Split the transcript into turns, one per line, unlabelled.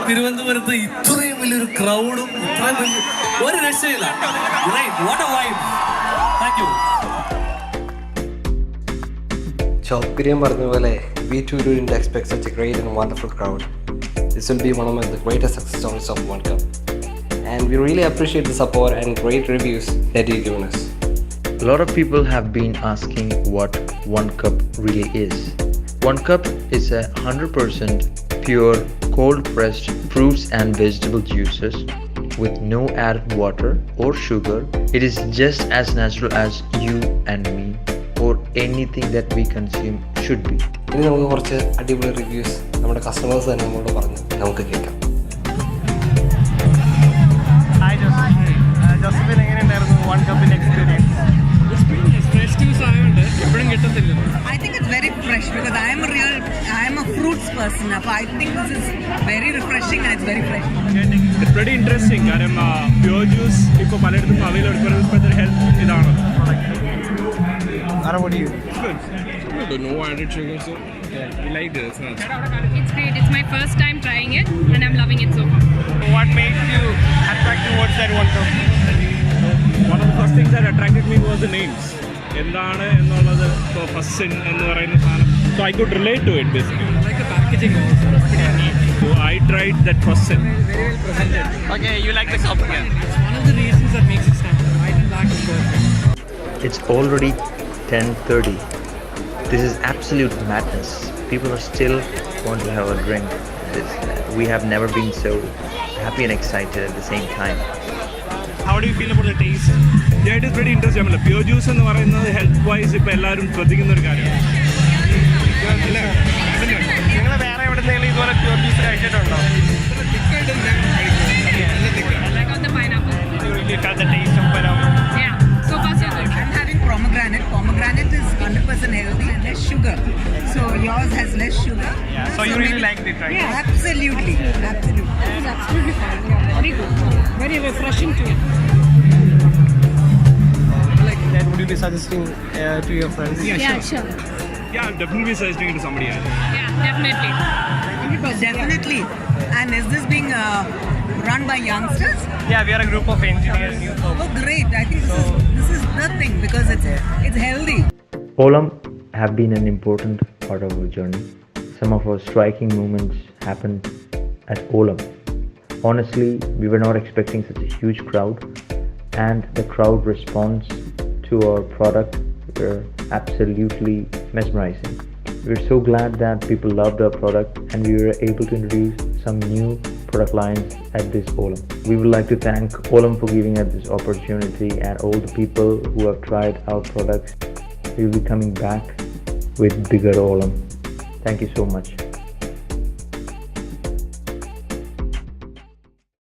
തിരുവനന്തപുരത്ത് ഇത്രയും വലിയൊരു ക്രൗഡും ഇത്രയും വലിയ ഒരു രക്ഷയില്ല. What a vibe. Thank you.
Chalpiriam പറഞ്ഞ പോലെ we too didn't expect such a great and wonderful crowd. This will be one of the greatest success stories of One Cup. And we really appreciate the support and great reviews that you've given us.
A lot of people have been asking what One Cup really is. One Cup is a 100% pure cold pressed fruits and vegetable juices with no added water or sugar. It is just as natural as you and me or anything that we consume should be.
ഇനി നമുക്ക് കുറച്ച് അടിപൊളി reviews നമ്മുടെ customers തന്നെ നമ്മളോട് പറഞ്ഞ് നമുക്ക് കേൾക്കാം.
ജോസഫിന് എങ്ങനെയുണ്ടായിരുന്നു വൺ കപ്പിന്റെ experience?
I think it's very fresh because I am a fruits person. So I think this is very refreshing and it's very fresh.
It's pretty interesting. കാരണം പ്യൂർ ജ്യൂസ് ഇപ്പോൾ പലയിടത്തും അവൈലബിൾ ഹെൽത്ത് ഇതാണ്.
No added sugar, so we like this.
It's great. It's my first time trying it and I'm loving it so far.
What made you attract towards that One Cup? One of the first things that attracted me was the names. എന്താണ് എന്നുള്ളത് ഇപ്പോൾ first എന്ന് പറയുന്ന സാധനം. So I could relate to it basically.
I like the packaging also.
So I tried that first.
Very well presented.
Okay, you like the cup again.
It's one of the reasons that makes it stand. White and black is perfect.
It's already 10:30. This is absolute madness. People are still want to have a drink. We have never been so happy and excited at the same time.
How do you feel about the taste? Yeah, it is pretty interesting. Pure juice എന്ന് പറയുന്നത് health vice ഇപ്പോൾ എല്ലാവരും ശ്രദ്ധിക്കുന്ന ഒരു കാര്യമാണ്. നിങ്ങൾ വേറെ എവിടെയെങ്കിലും ഇതുപോലെ പ്യൂർ ജ്യൂസ് കഴിച്ചിട്ടുണ്ടോ?
I like all the pineapple.
You really felt the taste of pineapple?
Yeah, so far so good.
I'm having pomegranate. Pomegranate is 100% healthy and less sugar. So yours has less sugar.
Yeah. So you really liked it, right?
Yeah, absolutely. Absolutely.
It's absolutely fine. Yeah, very good. Very refreshing too.
Then would you be suggesting to your friends?
Yeah, sure.
Yeah, I'm definitely suggesting it to somebody else.
Yeah, definitely.
Definitely. And is this being run by youngsters?
Yeah, we are a group of engineers.
Oh, great. I think this is the thing because it's healthy.
OLAM have been an important part of our journey. Some of our striking moments happened at OLAM. Honestly, we were not expecting such a huge crowd, and the crowd response to our product were absolutely mesmerizing. We're so glad that people loved our product and we were able to introduce some new product lines at this OLAM. We would like to thank OLAM for giving us this opportunity and all the people who have tried our products. We will be coming back with bigger OLAM. Thank you so much.